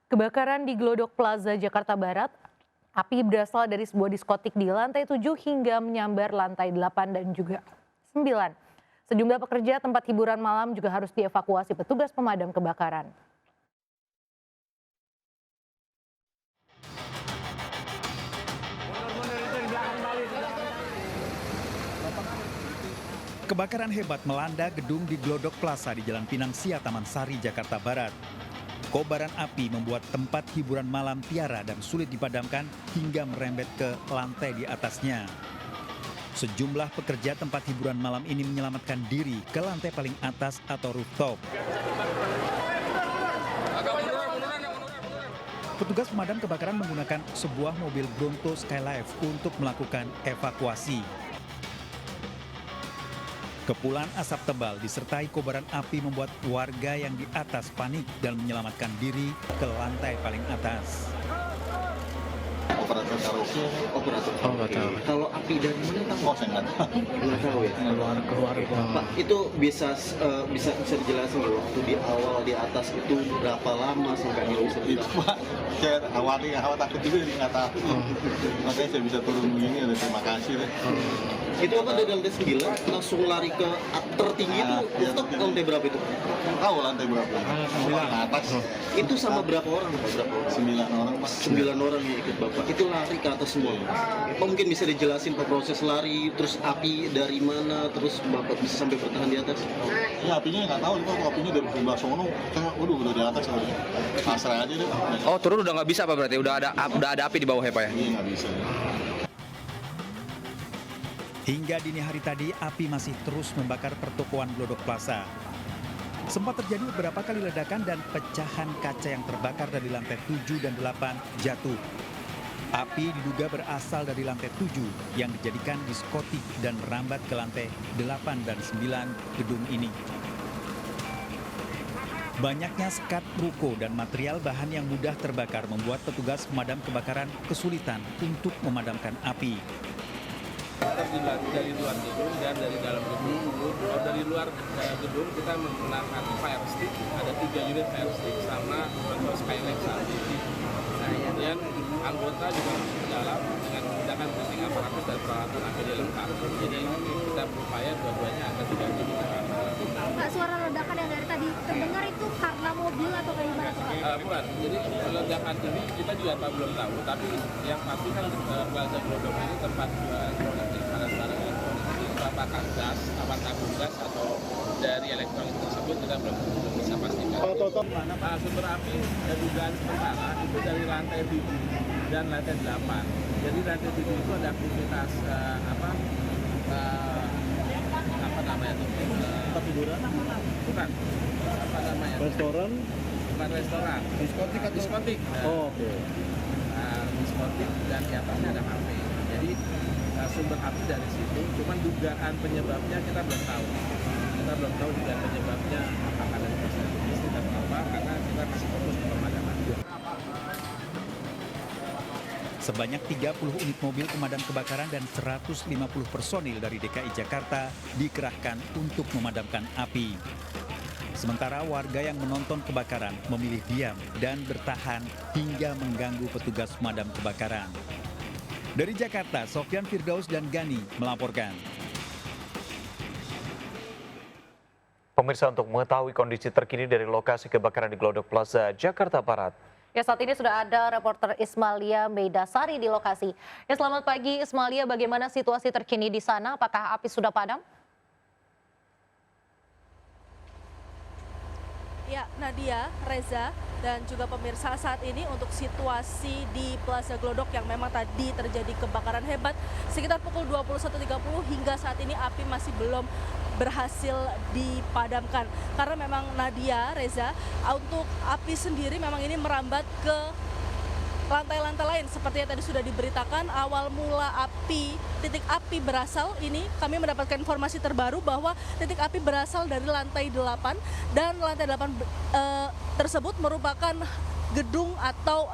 Kebakaran di Glodok Plaza, Jakarta Barat. Api berasal dari sebuah diskotik di lantai 7 hingga menyambar lantai 8 dan juga 9. Sejumlah pekerja tempat hiburan malam juga harus dievakuasi petugas pemadam kebakaran. Kebakaran hebat melanda gedung di Glodok Plaza di Jalan Pinang Sia, Taman Sari, Jakarta Barat. Kobaran api membuat tempat hiburan malam piara dan sulit dipadamkan hingga merembet ke lantai di atasnya. Sejumlah pekerja tempat hiburan malam ini menyelamatkan diri ke lantai paling atas atau rooftop. Petugas pemadam kebakaran menggunakan sebuah mobil Bronto Skylife untuk melakukan evakuasi. Kepulan asap tebal disertai kobaran api membuat warga yang di atas panik dan menyelamatkan diri ke lantai paling atas. Operator karaoke, operator nggak tahu. Kalau api dari mana tahu? Oh, saya nggak tahu. Nggak tahu ya. Keluar. Pak, itu bisa dijelasin nggak waktu di awal di atas itu berapa lama sampai nggak bisa Itu Pak, saya awal takut juga jadi nggak tahu. Makanya saya bisa turun begini, ada terima kasih deh. Itu apa dari lantai 9 langsung lari ke tertinggi itu rooftop lantai berapa itu? Tahu lantai berapa? 9 atas. Itu sama berapa orang Pak? Berapa orang? 9 orang Pak. 9 orang yang ikut Bapak. Itu lari ke atas semua. Apa mungkin bisa dijelasin Pak proses lari, terus api dari mana, terus Bapak bisa sampai bertahan di atas? Ya apinya nggak tahu Pak, apinya dari sebelah sono. Waduh, udah di atas udah. Pasrah aja deh Pak. Oh, turun udah nggak bisa Pak berarti? Udah ada api di bawah ya Pak ya? Iya nggak bisa. Hingga dini hari tadi, api masih terus membakar pertokoan Glodok Plaza. Sempat terjadi beberapa kali ledakan dan pecahan kaca yang terbakar dari lantai 7 dan 8 jatuh. Api diduga berasal dari lantai 7 yang dijadikan diskotik dan merambat ke lantai 8 dan 9 gedung ini. Banyaknya sekat ruko dan material bahan yang mudah terbakar membuat petugas pemadam kebakaran kesulitan untuk memadamkan api. Dari luar gedung dan dari dalam gedung. Kalau dari luar gedung kita menggunakan fire stick, ada 3 unit fire stick sama Bronto Skylife saat ini. Nah, kemudian anggota juga masuk ke dalam dengan menggunakan breathing apparatus dan peralatan APD lengkap. Jadi kita berupaya dua-duanya agar tidak dibakar. Pak, suara ledakan yang dari tadi terdengar itu karena mobil atau kayak gimana Pak? Bukan, jadi ledakan ini kita juga belum tahu, tapi yang pasti kan Plaza Glodok ini tempat jualan elektronik, barang-barang elektronik itu apakah gas, apakah tabung gas atau dari elektronik tersebut kita belum bisa pastikan. Sumber api dugaan sementara itu dari lantai 7 dan lantai 8. Jadi lantai 7 itu ada aktivitas apa namanya itu? Tempat hiburan? Bukan. Apa namanya? Restoran? Bukan restoran. Diskotik atau? Diskotik. Oh, oke. Diskotik dan di atasnya ada kafe. Jadi sumber api dari situ, cuman dugaan penyebabnya kita belum tahu. Kita belum tahu dugaan penyebabnya apakah dari proses listrik atau apa, karena kita masih fokus ke pemadaman. Sebanyak 30 unit mobil pemadam kebakaran dan 150 personil dari DKI Jakarta dikerahkan untuk memadamkan api. Sementara warga yang menonton kebakaran memilih diam dan bertahan hingga mengganggu petugas pemadam kebakaran. Dari Jakarta, Sofyan Firdaus dan Gani melaporkan. Pemirsa, untuk mengetahui kondisi terkini dari lokasi kebakaran di Glodok Plaza, Jakarta Barat. Ya, saat ini sudah ada reporter Ismalia Meidasari di lokasi. Ya, selamat pagi Ismalia, bagaimana situasi terkini di sana? Apakah api sudah padam? Ya, Nadia, Reza, dan juga pemirsa, saat ini untuk situasi di Plaza Glodok yang memang tadi terjadi kebakaran hebat sekitar pukul 21.30 hingga saat ini api masih belum berhasil dipadamkan. Karena memang Nadia, Reza, untuk api sendiri memang ini merambat ke lantai-lantai lain seperti yang tadi sudah diberitakan. Awal mula titik api berasal ini, kami mendapatkan informasi terbaru bahwa titik api berasal dari lantai 8 dan lantai 8 tersebut merupakan gedung atau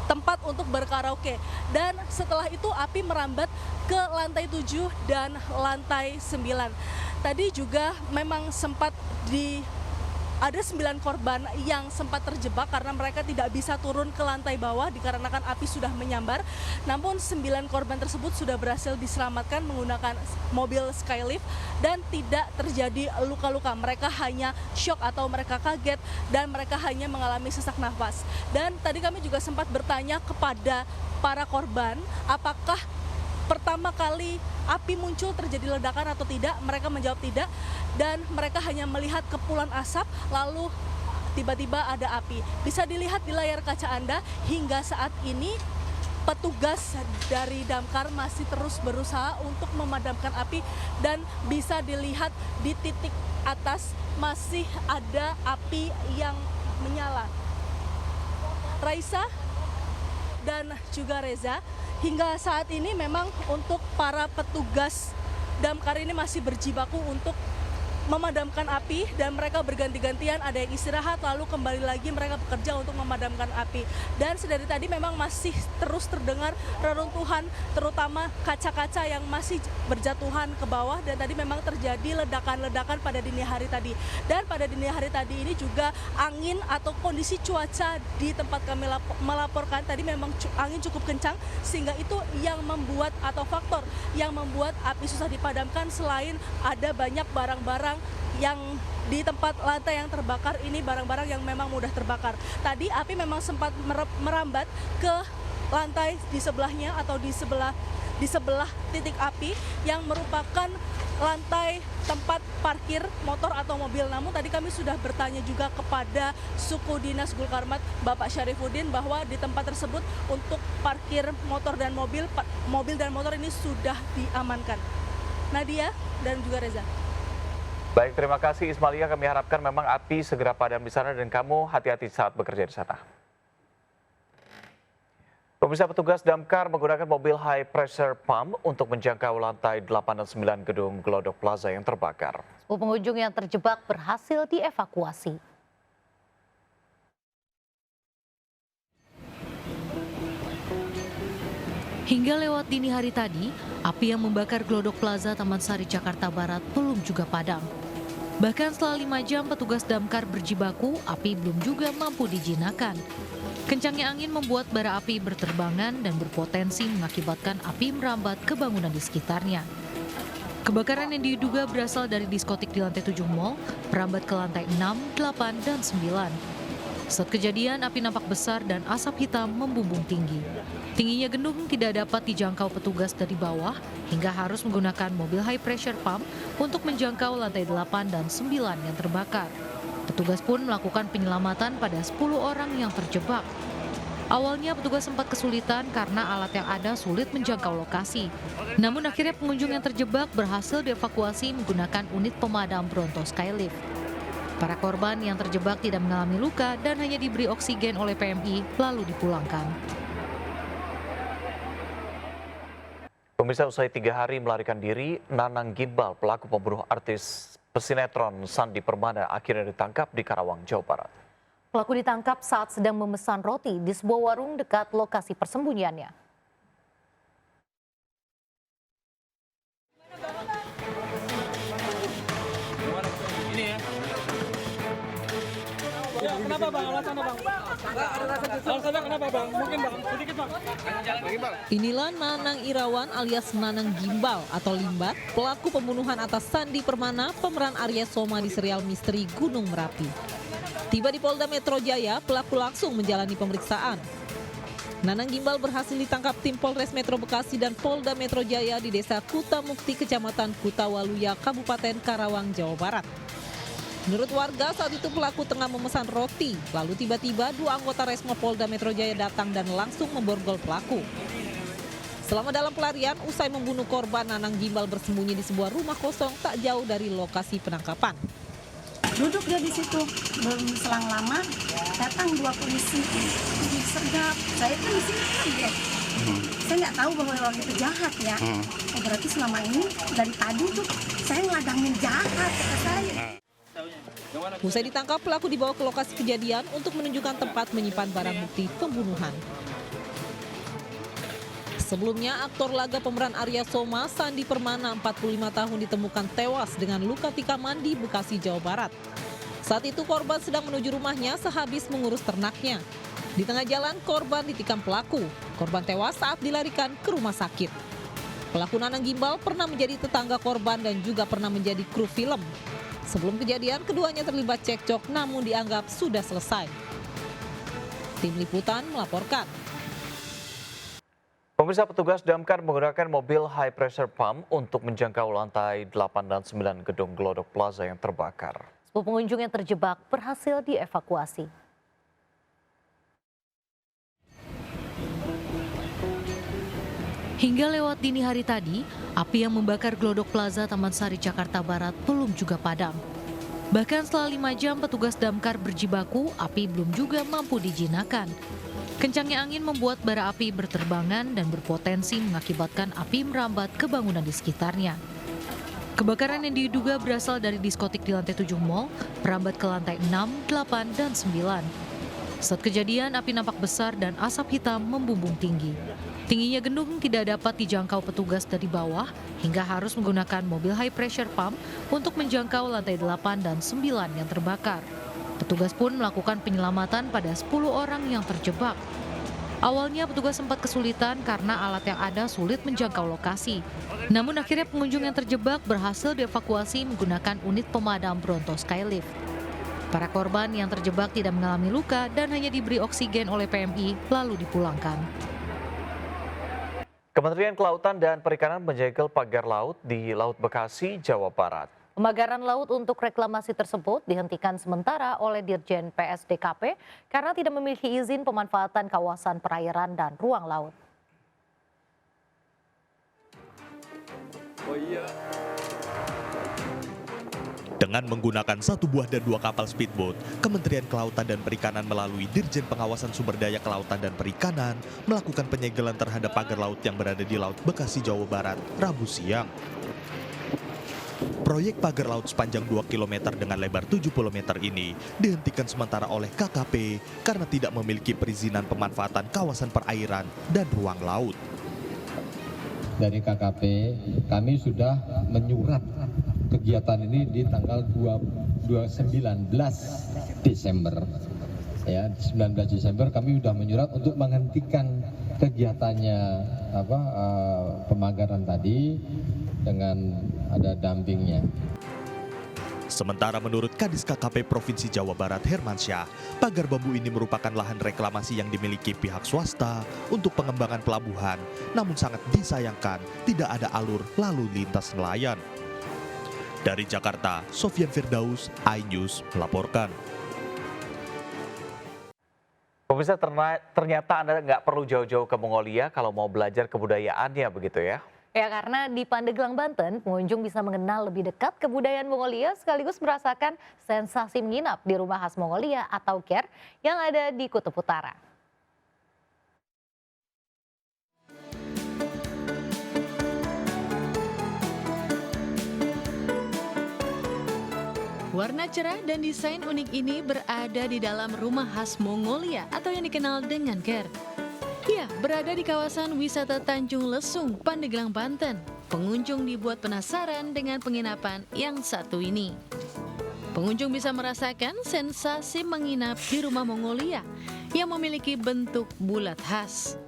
tempat untuk berkaraoke, dan setelah itu api merambat ke lantai 7 dan lantai 9. Tadi juga memang sempat ada 9 korban yang sempat terjebak karena mereka tidak bisa turun ke lantai bawah dikarenakan api sudah menyambar. Namun 9 korban tersebut sudah berhasil diselamatkan menggunakan mobil Skylift dan tidak terjadi luka-luka. Mereka hanya shock atau mereka kaget dan mereka hanya mengalami sesak nafas. Dan tadi kami juga sempat bertanya kepada para korban apakah pertama kali api muncul terjadi ledakan atau tidak. Mereka menjawab tidak dan mereka hanya melihat kepulan asap lalu tiba-tiba ada api. Bisa dilihat di layar kaca Anda hingga saat ini petugas dari damkar masih terus berusaha untuk memadamkan api dan bisa dilihat di titik atas masih ada api yang menyala. Raisa dan juga Reza, hingga saat ini memang untuk para petugas damkar ini masih berjibaku untuk memadamkan api dan mereka berganti-gantian, ada yang istirahat lalu kembali lagi mereka bekerja untuk memadamkan api. Dan sedari tadi memang masih terus terdengar reruntuhan terutama kaca-kaca yang masih berjatuhan ke bawah dan tadi memang terjadi ledakan-ledakan pada dini hari tadi. Dan pada dini hari tadi ini juga angin atau kondisi cuaca di tempat kami melaporkan tadi memang angin cukup kencang sehingga itu yang membuat atau faktor yang membuat api susah dipadamkan selain ada banyak barang-barang yang di tempat lantai yang terbakar ini barang-barang yang memang mudah terbakar. Tadi api memang sempat merambat ke lantai di sebelahnya atau di sebelah titik api yang merupakan lantai tempat parkir motor atau mobil. Namun tadi kami sudah bertanya juga kepada suku dinas Gulkarmat Bapak Syarifuddin bahwa di tempat tersebut untuk parkir motor dan mobil dan motor ini sudah diamankan. Nadia dan juga Reza. Baik, terima kasih Ismalia. Kami harapkan memang api segera padam di sana dan kamu hati-hati saat bekerja di sana. Pemirsa, petugas damkar menggunakan mobil high pressure pump untuk menjangkau lantai 8 dan 9 gedung Glodok Plaza yang terbakar. 10 pengunjung yang terjebak berhasil dievakuasi. Hingga lewat dini hari tadi, api yang membakar Glodok Plaza Taman Sari Jakarta Barat belum juga padam. Bahkan setelah 5 jam petugas damkar berjibaku, api belum juga mampu dijinakan. Kencangnya angin membuat bara api berterbangan dan berpotensi mengakibatkan api merambat ke bangunan di sekitarnya. Kebakaran yang diduga berasal dari diskotik di lantai 7 mal, merambat ke lantai 6, 8, dan 9. Saat kejadian, api nampak besar dan asap hitam membumbung tinggi. Tingginya gedung tidak dapat dijangkau petugas dari bawah hingga harus menggunakan mobil high pressure pump untuk menjangkau lantai 8 dan 9 yang terbakar. Petugas pun melakukan penyelamatan pada 10 orang yang terjebak. Awalnya petugas sempat kesulitan karena alat yang ada sulit menjangkau lokasi. Namun akhirnya pengunjung yang terjebak berhasil dievakuasi menggunakan unit pemadam Bronto Skylift. Para korban yang terjebak tidak mengalami luka dan hanya diberi oksigen oleh PMI lalu dipulangkan. Pemirsa, usai 3 hari melarikan diri, Nanang Gimbal, pelaku pembunuh artis pesinetron Sandi Permana, akhirnya ditangkap di Karawang, Jawa Barat. Pelaku ditangkap saat sedang memesan roti di sebuah warung dekat lokasi persembunyiannya. Kenapa bang? Alasannya bang? Alasannya kenapa bang? Mungkin bang, sedikit bang. Inilah Nanang Irawan alias Nanang Gimbal atau Limbat, pelaku pembunuhan atas Sandi Permana, pemeran Arya Soma di serial misteri Gunung Merapi. Tiba di Polda Metro Jaya, pelaku langsung menjalani pemeriksaan. Nanang Gimbal berhasil ditangkap tim Polres Metro Bekasi dan Polda Metro Jaya di Desa Kutamukti, Kecamatan Kutawaluya, Kabupaten Karawang, Jawa Barat. Menurut warga, saat itu pelaku tengah memesan roti, lalu tiba-tiba 2 anggota Resmo Polda Metro Jaya datang dan langsung memborgol pelaku. Selama dalam pelarian, usai membunuh korban, Nanang Gimbal bersembunyi di sebuah rumah kosong tak jauh dari lokasi penangkapan. Duduk dia di situ, belum selang lama datang 2 polisi, disergap. Saya kan di sini kaget. Saya nggak tahu bahwa orang itu jahat ya. Oh, berarti selama ini dari tadi tuh saya ngadangin jahat kata saya. Usai ditangkap, pelaku dibawa ke lokasi kejadian untuk menunjukkan tempat menyimpan barang bukti pembunuhan. Sebelumnya, aktor laga pemeran Arya Soma, Sandi Permana, 45 tahun, ditemukan tewas dengan luka tikaman di Bekasi, Jawa Barat. Saat itu korban sedang menuju rumahnya sehabis mengurus ternaknya. Di tengah jalan korban ditikam pelaku. Korban tewas saat dilarikan ke rumah sakit. Pelaku Nanang Gimbal pernah menjadi tetangga korban dan juga pernah menjadi kru film. Sebelum kejadian, keduanya terlibat cekcok namun dianggap sudah selesai. Tim Liputan melaporkan. Pemirsa, petugas damkar menggunakan mobil high pressure pump untuk menjangkau lantai 8 dan 9 gedung Glodok Plaza yang terbakar. 10 pengunjung yang terjebak berhasil dievakuasi. Hingga lewat dini hari tadi, api yang membakar Glodok Plaza Taman Sari Jakarta Barat belum juga padam. Bahkan setelah 5 jam petugas damkar berjibaku, api belum juga mampu dijinakan. Kencangnya angin membuat bara api berterbangan dan berpotensi mengakibatkan api merambat ke bangunan di sekitarnya. Kebakaran yang diduga berasal dari diskotik di lantai 7 mal, merambat ke lantai 6, 8, dan 9. Saat kejadian, api nampak besar dan asap hitam membumbung tinggi. Tingginya gedung tidak dapat dijangkau petugas dari bawah hingga harus menggunakan mobil high pressure pump untuk menjangkau lantai 8 dan 9 yang terbakar. Petugas pun melakukan penyelamatan pada 10 orang yang terjebak. Awalnya petugas sempat kesulitan karena alat yang ada sulit menjangkau lokasi. Namun akhirnya pengunjung yang terjebak berhasil dievakuasi menggunakan unit pemadam Bronto Skylift. Para korban yang terjebak tidak mengalami luka dan hanya diberi oksigen oleh PMI lalu dipulangkan. Kementerian Kelautan dan Perikanan menjegel pagar laut di Laut Bekasi, Jawa Barat. Pembakaran laut untuk reklamasi tersebut dihentikan sementara oleh Dirjen PSDKP karena tidak memiliki izin pemanfaatan kawasan perairan dan ruang laut. Dengan menggunakan 1 buah dan 2 kapal speedboat, Kementerian Kelautan dan Perikanan melalui Dirjen Pengawasan Sumber Daya Kelautan dan Perikanan melakukan penyegelan terhadap pagar laut yang berada di Laut Bekasi, Jawa Barat, Rabu siang. Proyek pagar laut sepanjang 2 km dengan lebar 70 meter ini dihentikan sementara oleh KKP karena tidak memiliki perizinan pemanfaatan kawasan perairan dan ruang laut. Dari KKP, kami sudah menyurat kegiatan ini di tanggal 19 Desember. Ya, 19 Desember kami sudah menyurat untuk menghentikan kegiatannya pemagaran tadi dengan ada dampingnya. Sementara menurut Kadis KKP Provinsi Jawa Barat Hermansyah, pagar bambu ini merupakan lahan reklamasi yang dimiliki pihak swasta untuk pengembangan pelabuhan, namun sangat disayangkan tidak ada alur lalu lintas nelayan. Dari Jakarta, Sofyan Firdaus, iNews melaporkan. Pemirsa, ternyata Anda nggak perlu jauh-jauh ke Mongolia kalau mau belajar kebudayaannya, begitu ya? Ya, karena di Pandeglang, Banten, pengunjung bisa mengenal lebih dekat kebudayaan Mongolia sekaligus merasakan sensasi menginap di rumah khas Mongolia atau Ker yang ada di Kutub Utara. Warna cerah dan desain unik ini berada di dalam rumah khas Mongolia atau yang dikenal dengan Ker. Ya, berada di kawasan wisata Tanjung Lesung, Pandeglang, Banten. Pengunjung dibuat penasaran dengan penginapan yang satu ini. Pengunjung bisa merasakan sensasi menginap di rumah Mongolia yang memiliki bentuk bulat khas.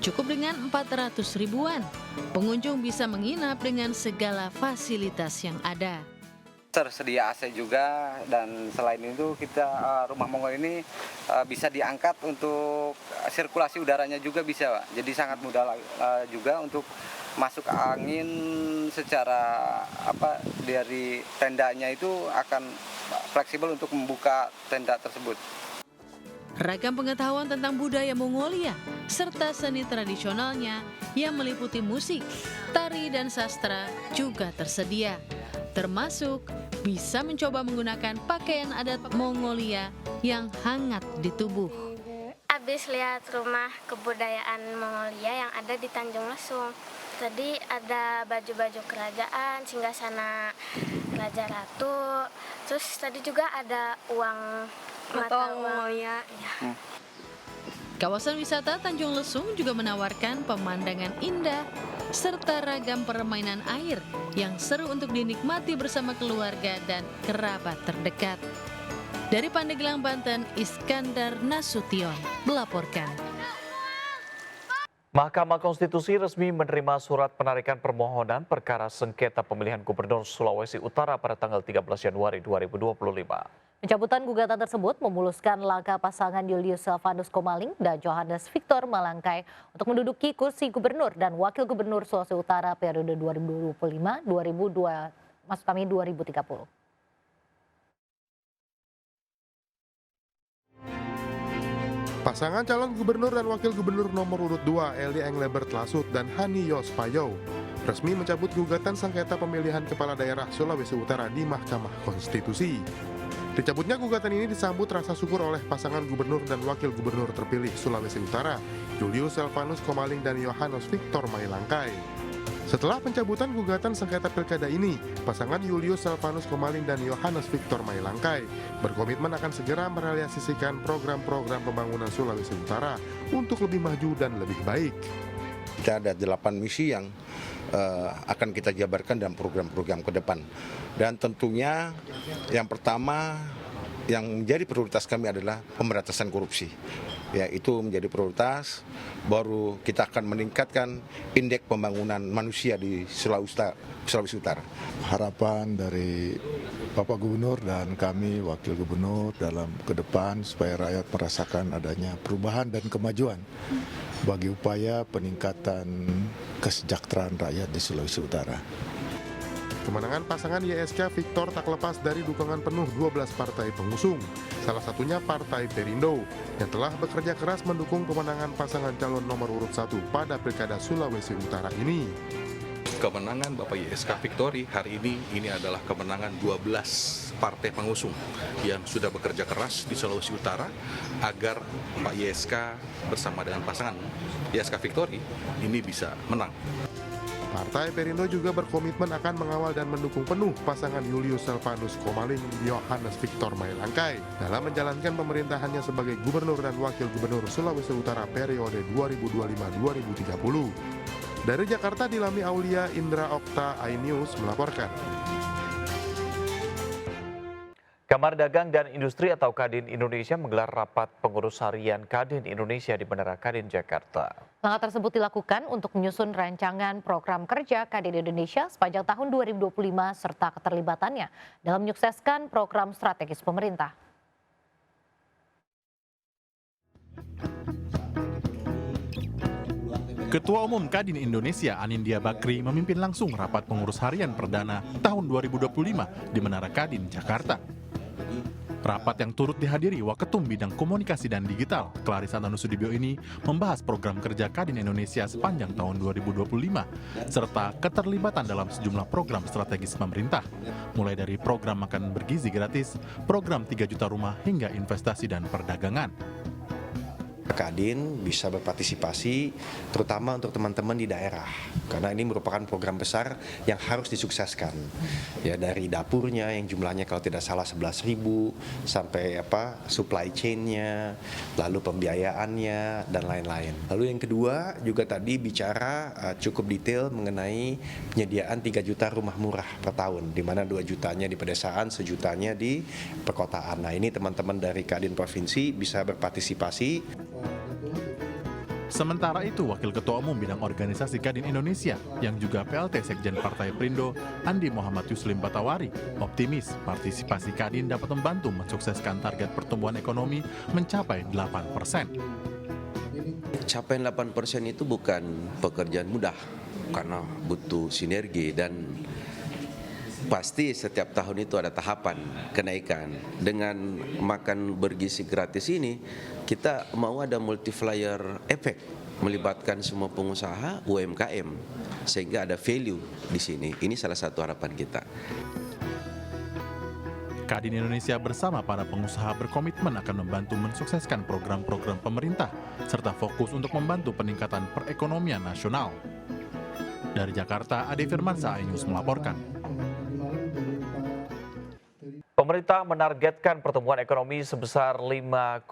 Cukup dengan 400 ribuan, pengunjung bisa menginap dengan segala fasilitas yang ada. Tersedia AC juga, dan selain itu kita rumah Mongol ini bisa diangkat untuk sirkulasi udaranya juga bisa, Pak. Jadi sangat mudah juga untuk masuk angin secara dari tendanya itu akan fleksibel untuk membuka tenda tersebut. Ragam pengetahuan tentang budaya Mongolia serta seni tradisionalnya yang meliputi musik, tari dan sastra juga tersedia. Termasuk bisa mencoba menggunakan pakaian adat Mongolia yang hangat di tubuh. Habis lihat rumah kebudayaan Mongolia yang ada di Tanjung Lesung. Tadi ada baju-baju kerajaan, singgasana Raja Ratu. Terus tadi juga ada uang mata Mongolia. Ya. Kawasan wisata Tanjung Lesung juga menawarkan pemandangan indah serta ragam permainan air yang seru untuk dinikmati bersama keluarga dan kerabat terdekat. Dari Pandeglang, Banten, Iskandar Nasution melaporkan. Mahkamah Konstitusi resmi menerima surat penarikan permohonan perkara sengketa pemilihan Gubernur Sulawesi Utara pada tanggal 13 Januari 2025. Pencabutan gugatan tersebut memuluskan langkah pasangan Julius Silvanus Komaling dan Johannes Victor Malangkai untuk menduduki kursi Gubernur dan Wakil Gubernur Sulawesi Utara periode 2025-2030. Pasangan calon gubernur dan wakil gubernur nomor urut 2 Eli Englebert Lasut dan Hani Yos Payau resmi mencabut gugatan sengketa pemilihan kepala daerah Sulawesi Utara di Mahkamah Konstitusi. Dicabutnya gugatan ini disambut rasa syukur oleh pasangan gubernur dan wakil gubernur terpilih Sulawesi Utara, Julius Silvanus Komaling dan Johannes Victor Mailangkai. Setelah pencabutan gugatan sengketa pilkada ini, pasangan Julius Silvanus Komaling dan Johannes Victor Mailangkai berkomitmen akan segera merealisasikan program-program pembangunan Sulawesi Utara untuk lebih maju dan lebih baik. Kita ada 8 misi yang akan kita jabarkan dalam program-program ke depan. Dan tentunya yang pertama yang menjadi prioritas kami adalah pemberantasan korupsi. Ya, itu menjadi prioritas. Baru kita akan meningkatkan indeks pembangunan manusia di Sulawesi Utara. Harapan dari Bapak Gubernur dan kami Wakil Gubernur dalam ke depan supaya rakyat merasakan adanya perubahan dan kemajuan bagi upaya peningkatan kesejahteraan rakyat di Sulawesi Utara. Kemenangan pasangan YSK Victor tak lepas dari dukungan penuh 12 partai pengusung, salah satunya Partai Perindo, yang telah bekerja keras mendukung kemenangan pasangan calon nomor urut 1 pada Pilkada Sulawesi Utara ini. Kemenangan Bapak YSK Victori hari ini adalah kemenangan 12 partai pengusung yang sudah bekerja keras di Sulawesi Utara agar Pak YSK bersama dengan pasangan YSK Victori ini bisa menang. Partai Perindo juga berkomitmen akan mengawal dan mendukung penuh pasangan Julius Silvanus Komaling Johannes Victor Mailangkai dalam menjalankan pemerintahannya sebagai Gubernur dan Wakil Gubernur Sulawesi Utara periode 2025-2030. Dari Jakarta, Dilami Aulia, Indra Okta, iNews melaporkan. Kamar Dagang dan Industri atau Kadin Indonesia menggelar rapat pengurus harian Kadin Indonesia di Menara Kadin, Jakarta. Langkah tersebut dilakukan untuk menyusun rancangan program kerja Kadin Indonesia sepanjang tahun 2025 serta keterlibatannya dalam menyukseskan program strategis pemerintah. Ketua Umum Kadin Indonesia Anindya Bakri memimpin langsung rapat pengurus harian perdana tahun 2025 di Menara Kadin, Jakarta. Rapat yang turut dihadiri Waketum Bidang Komunikasi dan Digital, Clarissa Tanusudibyo ini membahas program kerja Kadin Indonesia sepanjang tahun 2025, serta keterlibatan dalam sejumlah program strategis pemerintah, mulai dari program makan bergizi gratis, program 3 juta rumah, hingga investasi dan perdagangan. Kadin bisa berpartisipasi terutama untuk teman-teman di daerah karena ini merupakan program besar yang harus disukseskan ya, dari dapurnya yang jumlahnya kalau tidak salah 11.000 sampai supply chain-nya, lalu pembiayaannya dan lain-lain. Lalu yang kedua juga tadi bicara cukup detail mengenai penyediaan 3 juta rumah murah per tahun, di mana 2 jutanya di pedesaan, 1 jutanya di perkotaan. Nah, ini teman-teman dari Kadin Provinsi bisa berpartisipasi. Sementara itu, Wakil Ketua Umum Bidang Organisasi Kadin Indonesia yang juga PLT Sekjen Partai Perindo, Andi Muhammad Yuslim Batawari, optimis partisipasi Kadin dapat membantu mensukseskan target pertumbuhan ekonomi mencapai 8%. Capaian 8% itu bukan pekerjaan mudah karena butuh sinergi dan pasti setiap tahun itu ada tahapan kenaikan. Dengan makan bergizi gratis ini, kita mau ada multiplier efek, melibatkan semua pengusaha UMKM, sehingga ada value di sini. Ini salah satu harapan kita. Kadin Indonesia bersama para pengusaha berkomitmen akan membantu mensukseskan program-program pemerintah, serta fokus untuk membantu peningkatan perekonomian nasional. Dari Jakarta, Ade Firmansyah, iNews melaporkan. Pemerintah menargetkan pertumbuhan ekonomi sebesar 5,2%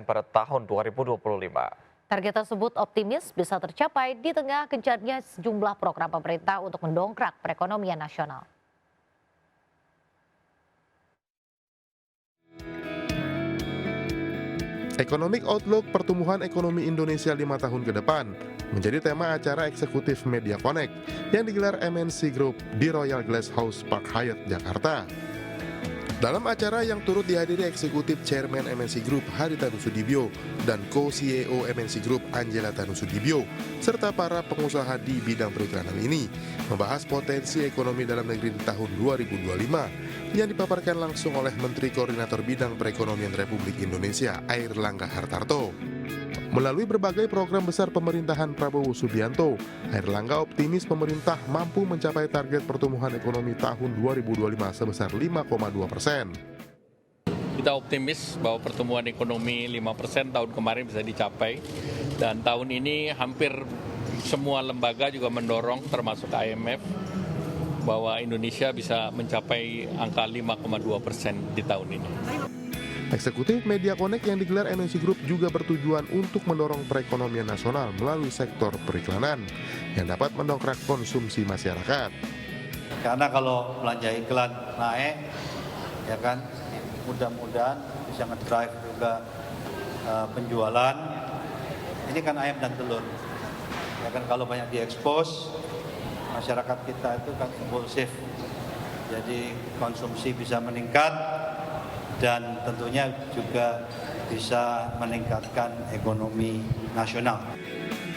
pada tahun 2025. Target tersebut optimis bisa tercapai di tengah gencarnya sejumlah program pemerintah untuk mendongkrak perekonomian nasional. Economic Outlook Pertumbuhan Ekonomi Indonesia 5 tahun ke depan menjadi tema acara eksekutif Media Connect yang digelar MNC Group di Royal Glass House Park Hyatt, Jakarta. Dalam acara yang turut dihadiri eksekutif Chairman MNC Group Haritanu Sudibyo dan Co-CEO MNC Group Angela Tanu Sudibyo, serta para pengusaha di bidang periklanan ini, membahas potensi ekonomi dalam negeri di tahun 2025 yang dipaparkan langsung oleh Menteri Koordinator Bidang Perekonomian Republik Indonesia Airlangga Hartarto. Melalui berbagai program besar pemerintahan Prabowo Subianto, Airlangga optimis pemerintah mampu mencapai target pertumbuhan ekonomi tahun 2025 sebesar 5,2%. Kita optimis bahwa pertumbuhan ekonomi 5% tahun kemarin bisa dicapai, dan tahun ini hampir semua lembaga juga mendorong, termasuk IMF, bahwa Indonesia bisa mencapai angka 5,2% di tahun ini. Eksekutif Media Connect yang digelar MNC Group juga bertujuan untuk mendorong perekonomian nasional melalui sektor periklanan yang dapat mendongkrak konsumsi masyarakat. Karena kalau belanja iklan naik, ya kan, mudah-mudahan bisa ngedrive juga penjualan. Ini kan ayam dan telur. Ya kan, kalau banyak diekspos, masyarakat kita itu kan impulsif. Jadi konsumsi bisa meningkat, dan tentunya juga bisa meningkatkan ekonomi nasional.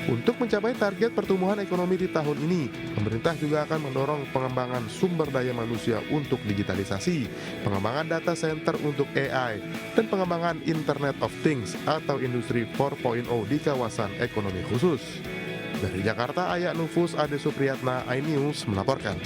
Untuk mencapai target pertumbuhan ekonomi di tahun ini, pemerintah juga akan mendorong pengembangan sumber daya manusia untuk digitalisasi, pengembangan data center untuk AI, dan pengembangan Internet of Things atau Industri 4.0 di kawasan ekonomi khusus. Dari Jakarta, Ayak Nufus Ade Supriyatna, iNews melaporkan.